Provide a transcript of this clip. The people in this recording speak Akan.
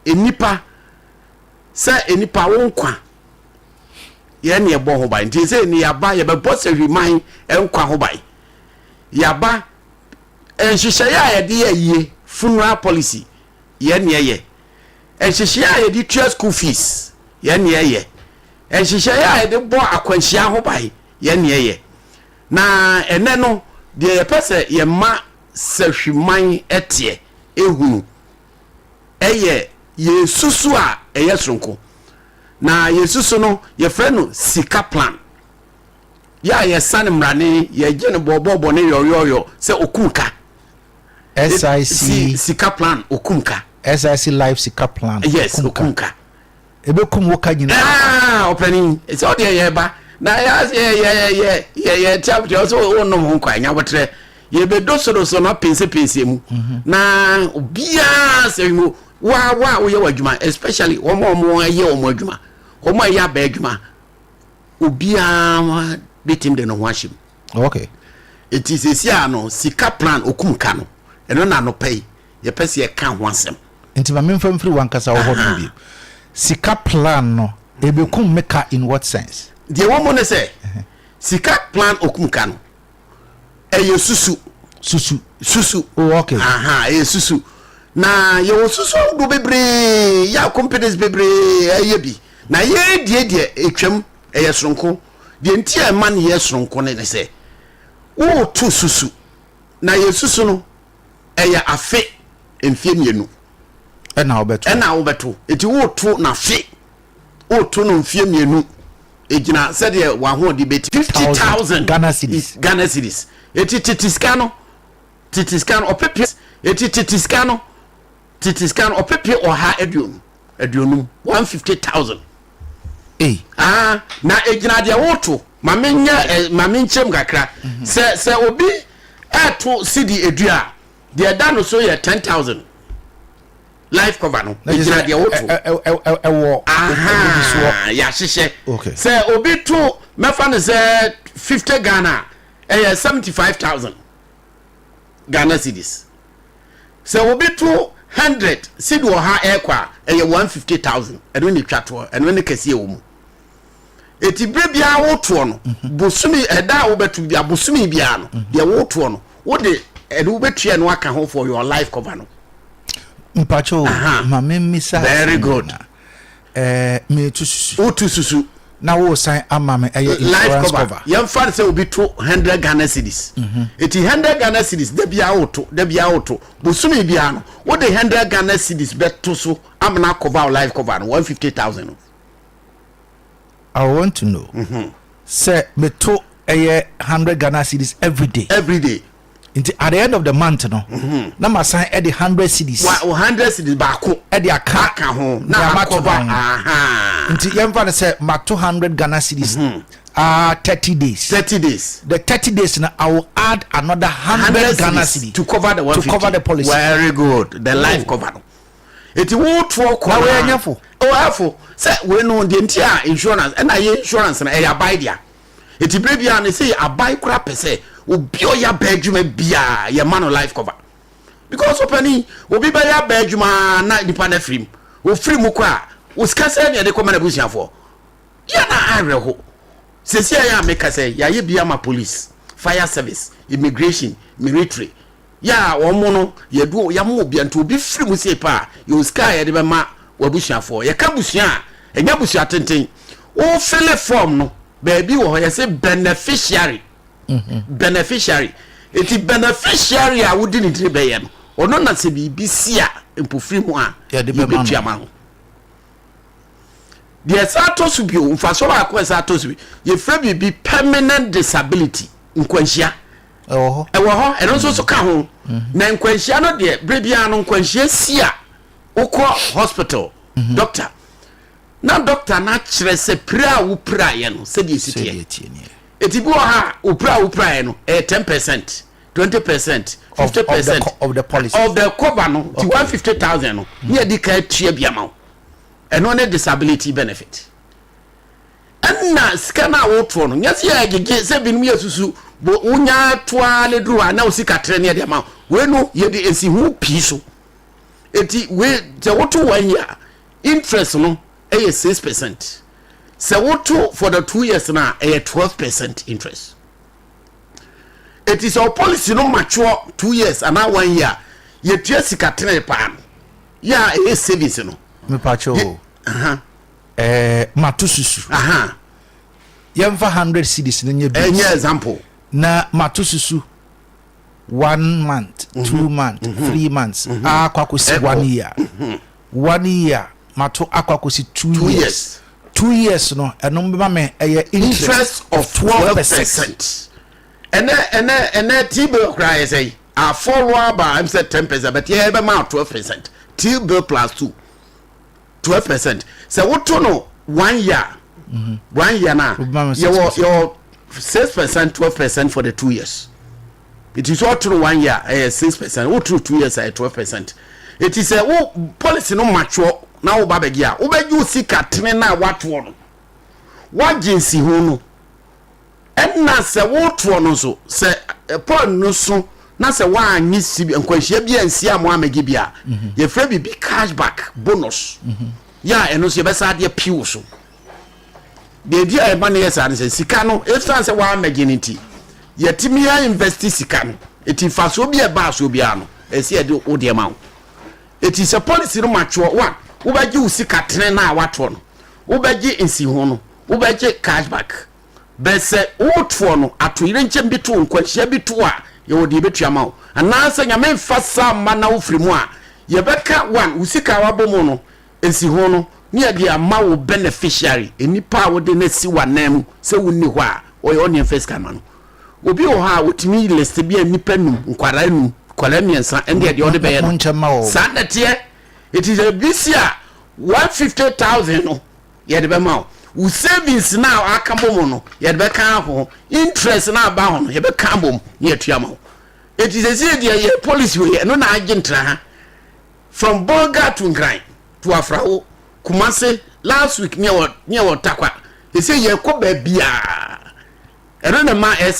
enipa se enipa wonkwa ye ne ebo ho ban nti se ni yaba ye be boss hwiman enkwa ho ban yaba enhyehyɛ ya de ye funeral policy ye ne ye enhyehyɛ ya de tua school fees ye ne ye enhyehyɛ ya de bo akwanhyia ho ban ye ne ye na ene no de ye pese ye ma sahwiman etie ehunu eye yesusu a eye sonko na yesusu no ye frɛ no sika plan ya ye san mrane ye gene bobo ne yoyoyo se okumka SIC sika plan okumka SIC life sika plan yes okumka ebekum woka nyina openi it's all there ye ba na ya tap jo so wonom ho kwa nya wotre ye be dosoro no pense mu na obia se mu wa wo ye wadwuma especially omo ye omo adwuma omo ya ba adwuma obia betim de no ho ahim. Okay, it is esia no sika plan okumka no eno na no pay ye pese ye kan ho asem nti ma memfam free wankasa wo ho no bi sika plan no ebekum meka in what sense de wo mo ne say sika plan okumka no eye susu oh okay eye susu na ye wo susu do bebre ya companies bebre eye bi na ye die etwam eye sonko de nti e man ye sonko ne say wo to susu na ye susu no eye afe emfie mienu ena obeto eti wo to na fe wo to no mfie mienu ejina said ye wa ho de beti 50,000 Ghana cedis eti titiskano opepe eti titiskano opepe oha eduonum 150,000 na ejina de woto mamenchem kakra se obi eto cedi edua de dano so ye 10,000 life cover no ejina de woto ewo ya hyehyɛ se obi to mefa ne se 50 Ghana 75,000 Ghana cedis se obi to 100 cedi oha ekwa 150,000 eno ni twato eno ne kase ewo mu eti brebia woto no bosumi eda wo betu bia bosumi bia no de woto no wo de eno wo betua no aka ho for your life cover no mpacho ma memisa very good me tususu na wo sign ama me insurance cover yam fa say obi to 100 Ghana cedis eti 100 Ghana cedis de bia woto bosumi bia no wo de 100 Ghana cedis beto so amna cover life cover no 150,000 I want to know say me to 100 Ghana cedis every day at the end of the month no na ma sign at the 100 cedis 100 cedis ba ko at the aka ho na ma cover nti yemfa say ma 200 Ghana cedis 30 days the 30 days now I will add another 100 Ghana cedis to cover the 150 to cover the policy. Very good, the life cover no eti wo to ko we anyafo afo say we no de ntia insurance and na insurance na e abai dia eti brebia na say abai kura pese obi oya badwuma bia ye man life cover because opani obi ba ya badwuma na nipa na frim o frim kwa o skase na de ko mana busiafo ya na areho sesia ya meka say ya ye bia ma police fire service immigration military ya omo no ye do ya mo bia nto obi frim sei pa yo ska ya de be ma wabusiafo ye ka busia enya busia tenten o fill form no baby wo ye say beneficiary beneficiary eti beneficiary a wodi ni dire be ye no ono na se bi sia empofiri mu a ye de be ma ho de sato su bi o mfaso ba ko sato su bi ye fra bi permanent disability nkwanhia ewo ho eno so ka ho na nkwanhia no de brebia no nkwanhia sia ukọ hospital doctor na doctor na kire se pra wo pra ye no se de sitie eti bi ha upra ye no 10% 20% 50% of the policy of the cover no 150,000 no ne di ka tua bia ma eno ne disability benefit anna skana wo to no nyase ya gege se bi no yesusu bo unya toa le duru ana osika tre ne de ma we no ye de esi hu pi so eti we the woto 1 year interest no 6%. Se woto for the 2 years na 12% interest. It is our policy no mature 2 years and now 1 year. Ye tua sika tene pa. Ya savings no. Me pacho. Matususu. Yemfa 100 cedis nye bi. Enye example. Na matususu 1 month, 2 months, 3 months. Akwakosi 1 year. 1 year mato akwakosi 2 years. 2 years no eno mbema me interest of 12%. And T-bill cry say I follow by I'm said 10%, but yeah, be ma 12%. T-bill plus 12%. So what to know 1 year. 1 year now. Your 6%, 12% for the 2 years. It is all through 1 year, 6%. What through 2 years, 12%. It is a policy no mature now. Babegia, ube you see Katrina what one. What jinsi hono. And na se what one so se pon no so na se wa anyi sibi nkwanhia bia nsia mo amegibia. Ye frɛ bi cashback bonus. Ya eno so ye besa de piwo so. The idea e ba na yesa se sika no if say wa amaginity. Yetimi ya invest sika no eti fa so bi e ba so bia no esi e de wo de ma wo. It is a policy no mature one. Ubaji usika tene na wato no. Ubaji insi ho no. Ubaji cashback. Bese wotfo no atoyire nkyem bi to nkwanhia bi to a ye wodi betua ma wo. Anansa nyame mfasa ma na wo firi mu a ye beka one usika wabomo no ensi ho no ne ye de ama wo beneficiary enipa wo de na si wanam se wonni ho a oye on first kan no. Obi o ha wotimi list bi enipa num nkwara num kwala miensa ende de ode be no. Sandatie it is a this year 150,000 no ye de be ma wo savings now akambom no ye de be kan ho interest na ba ho no ye be kan bom ye tua ma. It is a say ye policy we no na agentra ha from Bolga to Ngran to Afrawo Kumase last week near what takwa. They say ye ko ba bia eno na ma esa